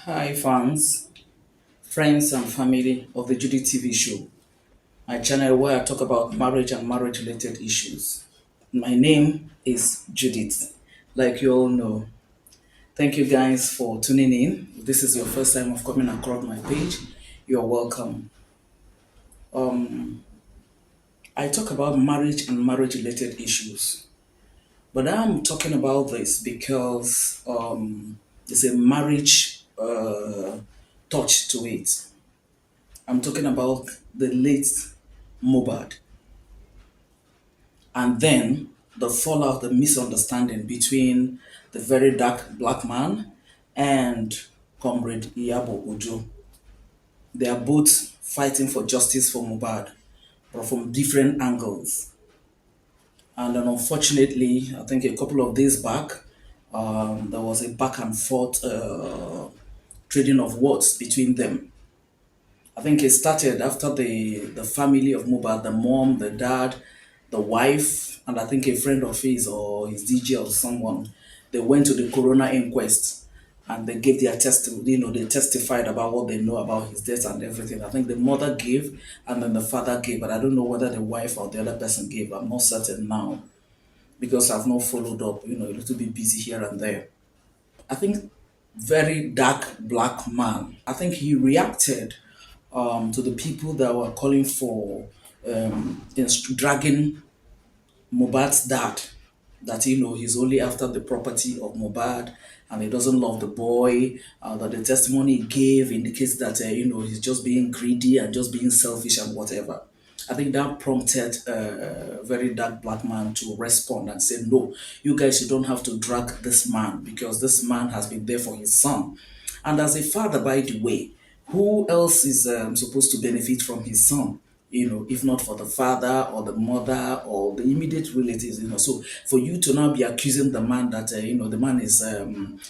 Hi, fans, friends, and family of the Judy TV show, my channel where I talk about marriage and marriage related issues. My name is Judith, like you all know. Thank you guys for tuning in. If this is your first time of coming across my page, you're welcome. I talk about marriage and marriage related issues, but I'm talking about this because there's a marriage touch to it. I'm talking about the late MOHBAD, and then the fallout, the misunderstanding between the very dark black man and Comrade Iyabo Ojo. They are both fighting for justice for Mohbad, but from different angles. And then unfortunately, I think a couple of days back, there was a back and forth trading of words between them. I think it started after the family of Mohbad, the mom, the dad, the wife, and I think a friend of his or his DJ or someone, they went to the coroner inquest and they gave their testimony, they testified about what they know about his death and everything. I think the mother gave and then the father gave, but I don't know whether the wife or the other person gave. I'm not certain now because I've not followed up, a little bit busy here and there. I think very dark black man. I think he reacted to the people that were calling for dragging Mohbad's dad. That he's only after the property of Mohbad and he doesn't love the boy. That the testimony he gave indicates that he's just being greedy and just being selfish and whatever. I think that prompted a very dark black man to respond and say, no, you guys, you don't have to drag this man because this man has been there for his son. And as a father, by the way, who else is supposed to benefit from his son? If not for the father or the mother or the immediate relatives. So for you to now be accusing the man that the man is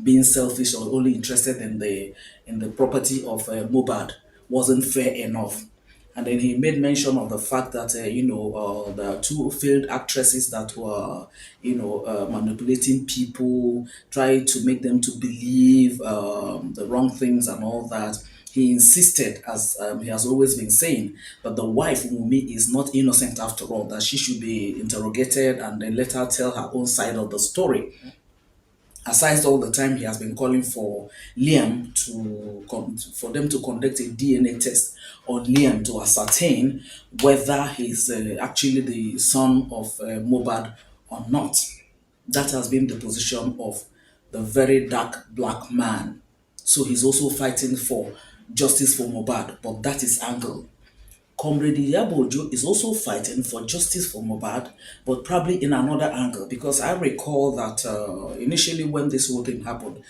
being selfish or only interested in the property of Mohbad wasn't fair enough. And then he made mention of the fact that the two failed actresses that were manipulating people, trying to make them to believe the wrong things and all that. He insisted, as he has always been saying, that the wife Wunmi is not innocent after all, that she should be interrogated and then let her tell her own side of the story. Aside all the time he has been calling for Liam for them to conduct a DNA test on Liam to ascertain whether he's actually the son of Mohbad or not. That has been the position of the very dark black man. So he's also fighting for justice for Mohbad, but that is angle. Comrade Iyabo Ojo is also fighting for justice for Mohbad, but probably in another angle. Because I recall that initially when this whole thing happened,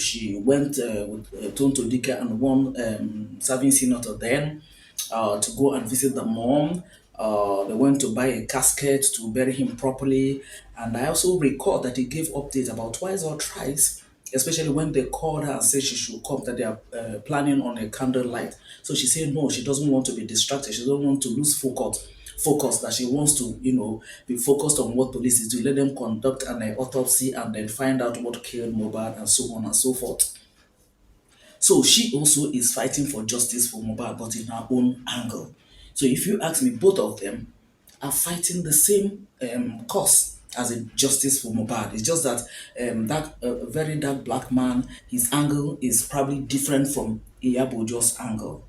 she went with Tonto Dika and one serving senator then to go and visit the mom. They went to buy a casket to bury him properly. And I also recall that he gave updates about twice or thrice, especially when they called her and said she should come, that they are planning on a candlelight. So she said no, she doesn't want to be distracted. She doesn't want to lose focus, that she wants to, be focused on what police is doing. Let them conduct an autopsy and then find out what killed Mohbad and so on and so forth. So she also is fighting for justice for Mohbad, but in her own angle. So if you ask me, both of them are fighting the same cause as a justice for Mohbad. It's just that that very dark black man, his angle is probably different from Iyabo Ojo's angle.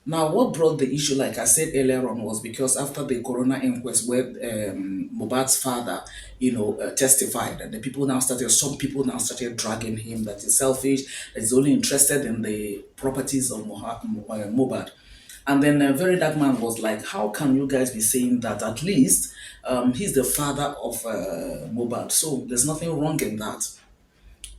Now, what brought the issue, like I said earlier on, was because after the coroner inquest where Mohbad's father, testified, and some people now started dragging him that he's selfish, that he's only interested in the properties of Mohbad. And then a very dark man was like, how can you guys be saying that? At least he's the father of Mohbad, so there's nothing wrong in that.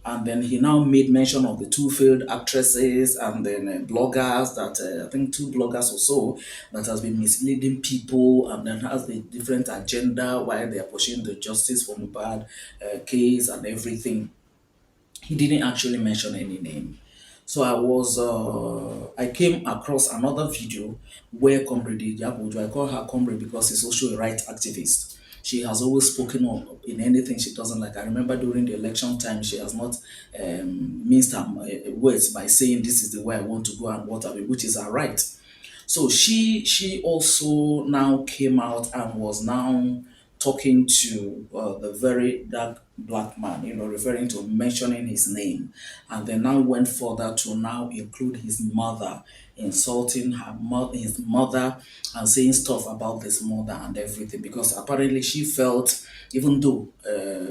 And then he now made mention of the two failed actresses and then bloggers that I think two bloggers or so that has been misleading people and then has a different agenda while they are pushing the justice for Mohbad case and everything. He didn't actually mention any name. So I came across another video where Comrade Iyabo Ojo, I call her Comrade because he's also a rights activist. She has always spoken up in anything she doesn't like. I remember during the election time, she has not minced her words by saying this is the way I want to go and what have you, which is her right. So she also now came out and was now talking to the very dark black man, referring to mentioning his name, and then now went further to now include his mother, insulting his mother, and saying stuff about this mother and everything. Because apparently she felt, even though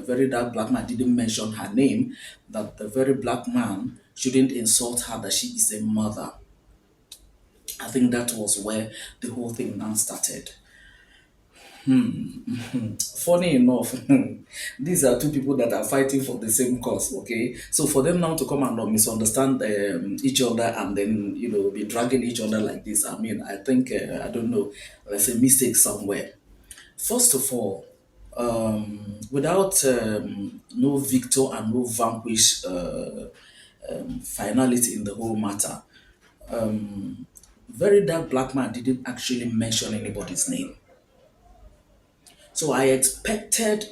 very dark black man didn't mention her name, that the very black man shouldn't insult her, that she is a mother. I think that was where the whole thing now started. Funny enough, these are two people that are fighting for the same cause, okay? So for them now to come and misunderstand each other and then, be dragging each other like this, I mean, I think, I don't know, there's a mistake somewhere. First of all, without no victor and no vanquish finality in the whole matter, very dark black man didn't actually mention anybody's name. So I expected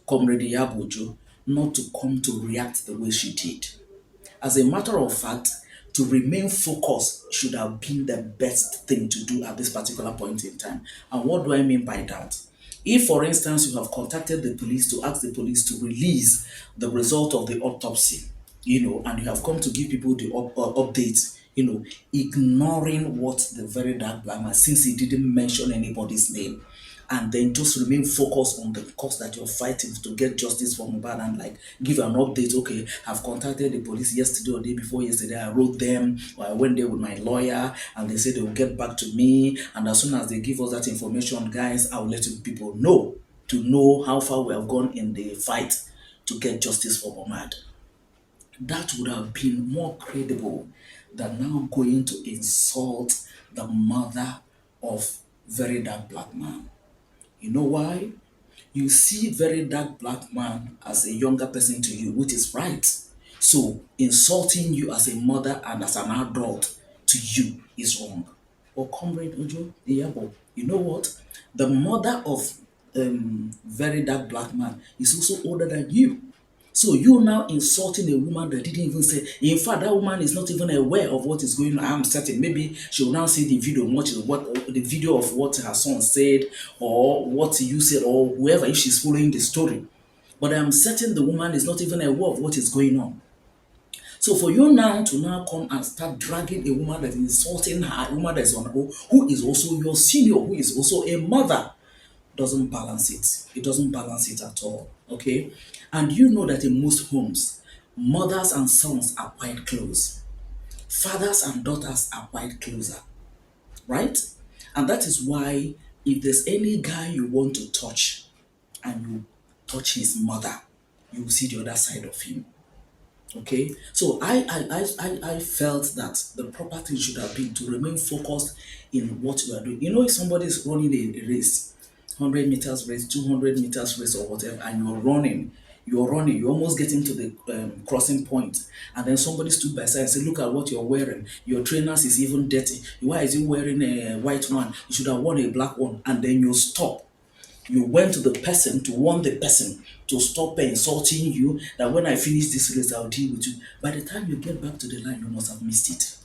Comrade Iyabo Ojo not to come to react the way she did. As a matter of fact, to remain focused should have been the best thing to do at this particular point in time. And what do I mean by that? If, for instance, you have contacted the police to ask the police to release the result of the autopsy, and you have come to give people the updates, ignoring what the very dark black man, since he didn't mention anybody's name, and then just remain focused on the cause that you're fighting to get justice for Mohbad, and like give an update. Okay, I've contacted the police yesterday or day before yesterday. I wrote them, or I went there with my lawyer, and they said they will get back to me. And as soon as they give us that information, guys, I'll let you people know, to know how far we have gone in the fight to get justice for Mohbad. That would have been more credible than now going to insult the mother of very dark black man. You know why? You see very dark black man as a younger person to you, which is right. So insulting you as a mother and as an adult to you is wrong. But Comrade Ojo Iyabo, you know what? The mother of very dark black man is also older than you. So you now insulting a woman that didn't even say. In fact, that woman is not even aware of what is going on. I'm certain. Maybe she will now see the video, watch the video of what her son said, or what you said, or whoever, if she's following the story. But I'm certain the woman is not even aware of what is going on. So for you now to now come and start dragging a woman that is insulting her, a woman that is on who is also your senior, who is also a mother, doesn't balance it. It doesn't balance it at all. Okay? And you know that in most homes, mothers and sons are quite close. Fathers and daughters are quite closer. Right? And that is why if there's any guy you want to touch and you touch his mother, you will see the other side of him. Okay, so I felt that the proper thing should have been to remain focused in what you are doing. If somebody is running a race, 100 meters race, 200 meters race, or whatever, and you're almost getting to the crossing point, and then somebody stood by side and said, "Look at what you're wearing. Your trainers is even dirty. Why is he wearing a white one? You should have worn a black one." And then you stop. You went to the person to warn the person to stop insulting you, that when I finish this race, I'll deal with you. By the time you get back to the line, you must have missed it.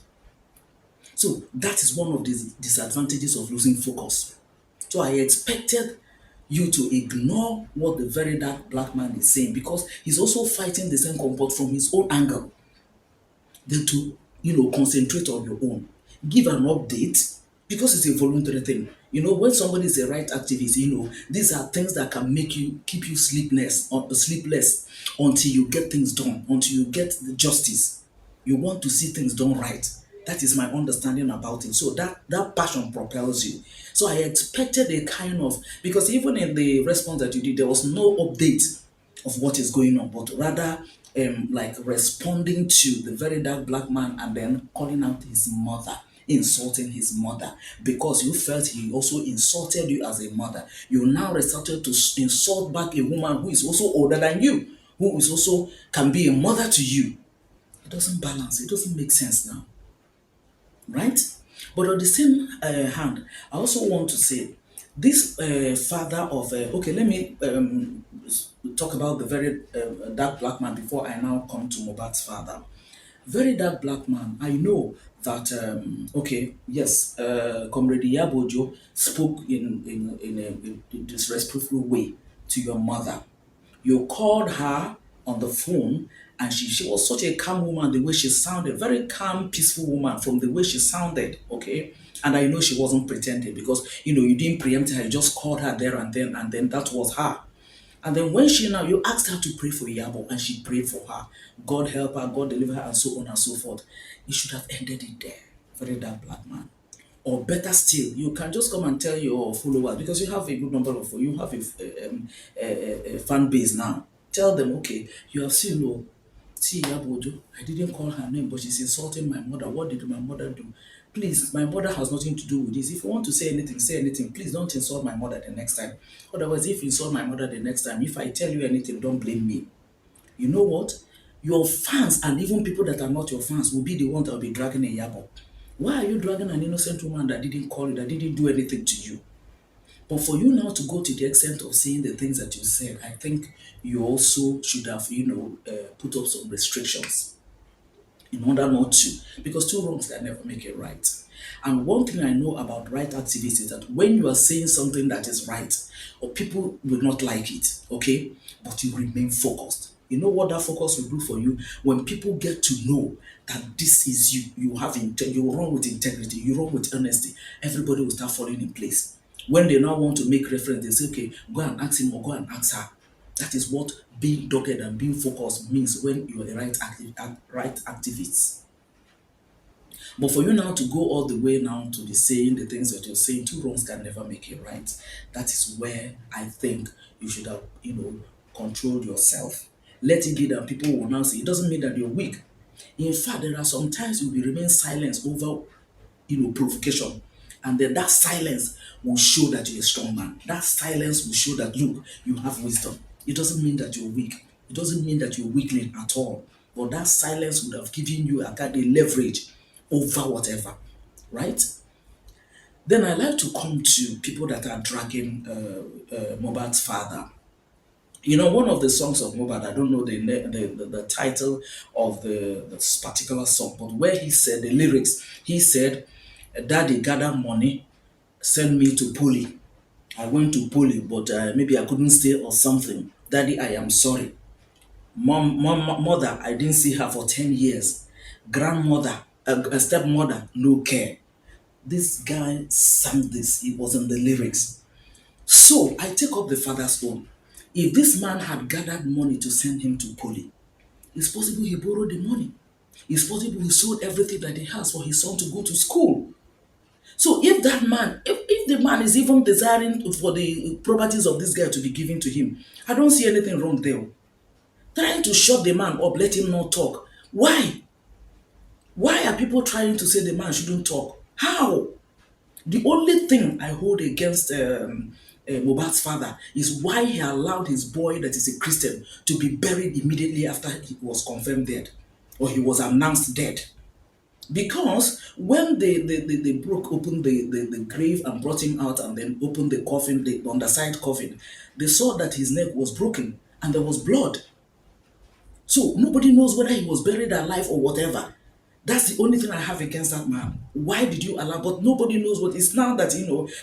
So that is one of the disadvantages of losing focus. So I expected you to ignore what the very dark black man is saying, because he's also fighting the same comfort from his own angle, than to concentrate on your own. Give an update, because it's a voluntary thing. When somebody is a right activist, these are things that can make you keep you sleepless until you get things done, until you get the justice. You want to see things done right. That is my understanding about it. So that passion propels you. So I expected a kind of, because even in the response that you did, there was no update of what is going on, but rather like responding to the very dark black man and then calling out his mother, insulting his mother, because you felt he also insulted you as a mother. You now resorted to insult back a woman who is also older than you, who is also can be a mother to you. It doesn't balance. It doesn't make sense now, right? But on the same hand, I also want to say This father of okay, let me talk about the very dark black man before I now come to Mohbad's father. Very dark black man. I know that okay, yes, Comrade Iyabo Ojo spoke in a disrespectful way to your mother. You called her on the phone, and she was such a calm woman, the way she sounded, very calm, peaceful woman from the way she sounded, okay? And I know she wasn't pretending because you didn't preempt her, you just called her there and then that was her. And then when she now, you asked her to pray for Yabo, and she prayed for her. God help her, God deliver her, and so on and so forth. You should have ended it there. Very dark black man. Or better still, you can just come and tell your followers because you have a good number of you have a fan base now. Tell them, okay, you have seen, oh, see Iyabo Ojo, I didn't call her name, but she's insulting my mother. What did my mother do? Please, my mother has nothing to do with this. If you want to say anything, say anything. Please don't insult my mother the next time. Otherwise, if you insult my mother the next time, if I tell you anything, don't blame me. You know what? Your fans and even people that are not your fans will be the ones that will be dragging a Iyabo. Why are you dragging an innocent woman that didn't call you, that didn't do anything to you? But for you now to go to the extent of saying the things that you said, I think you also should have, put up some restrictions in order not to, because two wrongs can never make it right. And one thing I know about right activists is that when you are saying something that is right, or people will not like it, okay, but you remain focused. You know what that focus will do for you? When people get to know that this is you, you run with integrity, you run with honesty, everybody will start falling in place. When they now want to make reference, they say, okay, go and ask him or go and ask her. That is what being dogged and being focused means when you are the right activist. But for you now to go all the way now to be saying the things that you're saying, two wrongs can never make it right. That is where I think you should have, controlled yourself. Let it be that people will now say it doesn't mean that you're weak. In fact, there are some times you will remain silent over provocation. And then that silence will show that you're a strong man. That silence will show that you have wisdom. It doesn't mean that you're weak. It doesn't mean that you're weakling at all. But that silence would have given you a kind of leverage over whatever, right? Then I like to come to people that are dragging Mohbad's father. One of the songs of MOHBAD, I don't know the title of the particular song, but where he said the lyrics, he said, Daddy gather money, send me to Poli. I went to Poli, but maybe I couldn't stay or something. Daddy, I am sorry. Mother, I didn't see her for 10 years. Grandmother, a stepmother, no care. This guy sang this, it was in the lyrics. So I take up the father's own. If this man had gathered money to send him to Poli, it's possible he borrowed the money. It's possible he sold everything that he has for his son to go to school. So if the man is even desiring for the properties of this guy to be given to him, I don't see anything wrong there. Trying to shut the man up, let him not talk. Why? Why are people trying to say the man shouldn't talk? How? The only thing I hold against Mohbad's father is why he allowed his boy that is a Christian to be buried immediately after he was confirmed dead or he was announced dead. Because when they broke open the grave and brought him out and then opened the coffin, the underside coffin, they saw that his neck was broken and there was blood. So nobody knows whether he was buried alive or whatever. That's the only thing I have against that man. Why did you allow? But nobody knows what. It's now that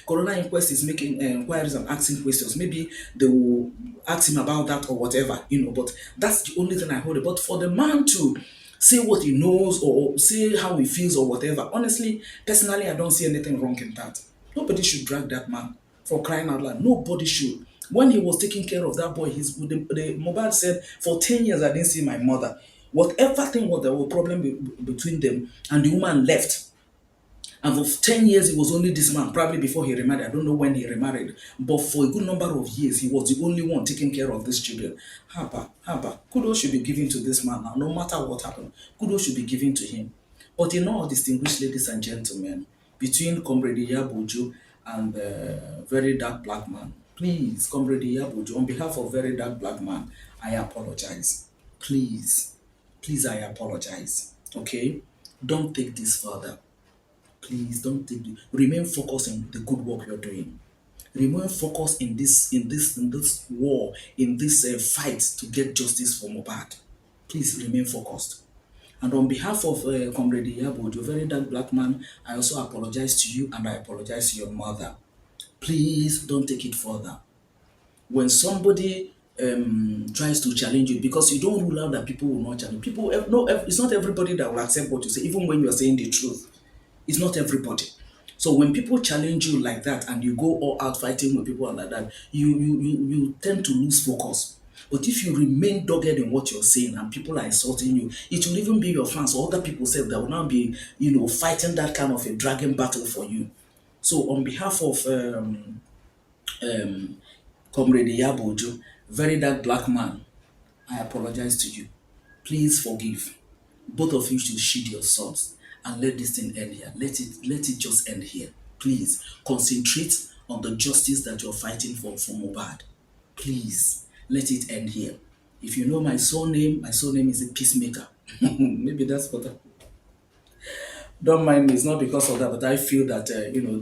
Coroner Inquest is making inquiries and asking questions. Maybe they will ask him about that or whatever. But that's the only thing I hold. But for the man to say what he knows or say how he feels or whatever, honestly, personally, I don't see anything wrong in that. Nobody should drag that man for crying out loud. Nobody should. When he was taking care of that boy, the Mohbad said, for 10 years, I didn't see my mother. Whatever thing was, there was a problem between them, and the woman left. And for 10 years, it was only this man, probably before he remarried. I don't know when he remarried. But for a good number of years, he was the only one taking care of these children. Haba, kudos should be given to this man now, no matter what happened. Kudos should be given to him. But distinguished ladies and gentlemen, between Comrade Iyabo Ojo and the very dark black man, please, Comrade Iyabo Ojo, on behalf of very dark black man, I apologize. Please, I apologize. Okay? Don't take this further. Please don't take it. Remain focused on the good work you're doing. Remain focused in this war, in this fight to get justice for Mohbad. Please remain focused. And on behalf of Comrade Iyabo Ojo, very dark black man, I also apologize to you and I apologize to your mother. Please don't take it further. When somebody tries to challenge you, because you don't rule out that people will not challenge people. No, it's not everybody that will accept what you say, even when you are saying the truth. It's not everybody. So when people challenge you like that and you go all out fighting with people like that, you tend to lose focus. But if you remain dogged in what you're saying and people are insulting you, it will even be your fans or other people say that will now be, fighting that kind of a dragon battle for you. So on behalf of um, Comrade Iyabo Ojo, very dark black man, I apologize to you. Please forgive. Both of you should sheathe your swords and let this thing end here. Let it just end here. Please concentrate on the justice that you're fighting for Mohbad. Please let it end here. If you know my surname is a peacemaker. Maybe that's what don't mind me. It's not because of that, but I feel that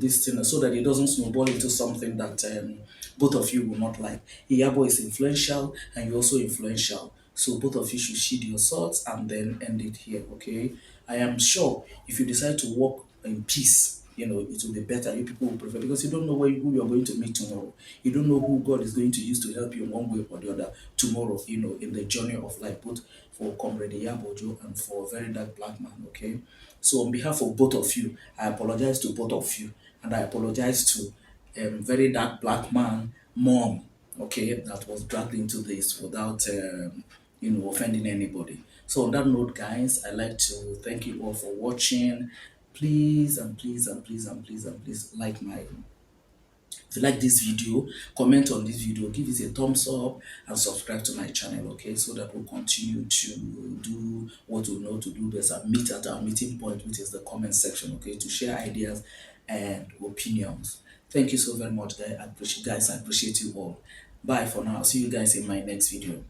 this thing so that it doesn't snowball into something that both of you will not like. Iyabo is influential, and you're also influential. So both of you should sheathe your swords and then end it here. Okay. I am sure if you decide to walk in peace, it will be better. You people will prefer because you don't know who you're going to meet tomorrow. You don't know who God is going to use to help you in one way or the other tomorrow. In the journey of life, both for Comrade Iyabo Ojo and for Very Dark Black Man. Okay. So on behalf of both of you, I apologize to both of you, and I apologize to Very Dark Black Man mom. Okay, that was dragged into this without offending anybody. So on that note, guys, I'd like to thank you all for watching. Please and please and please and please and please like my if you like this video, comment on this video, give it a thumbs up, and subscribe to my channel, okay? So that we'll continue to do what we know to do best and meet at our meeting point, which is the comment section, okay? To share ideas and opinions. Thank you so very much, guys. I appreciate you all. Bye for now. See you guys in my next video.